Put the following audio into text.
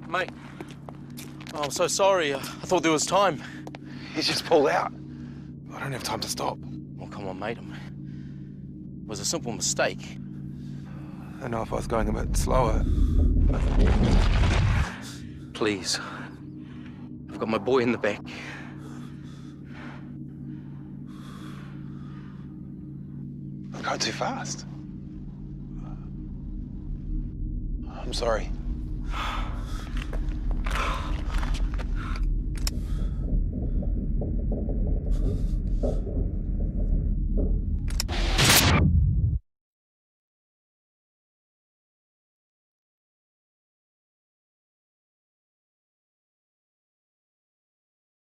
Mate, oh, I'm so sorry. I thought there was time. He's just pulled out. I don't have time to stop. Well, come on, mate. It was a simple mistake. I know if I was going a bit slower. Please. I've got my boy in the back. I'm going too fast. I'm sorry.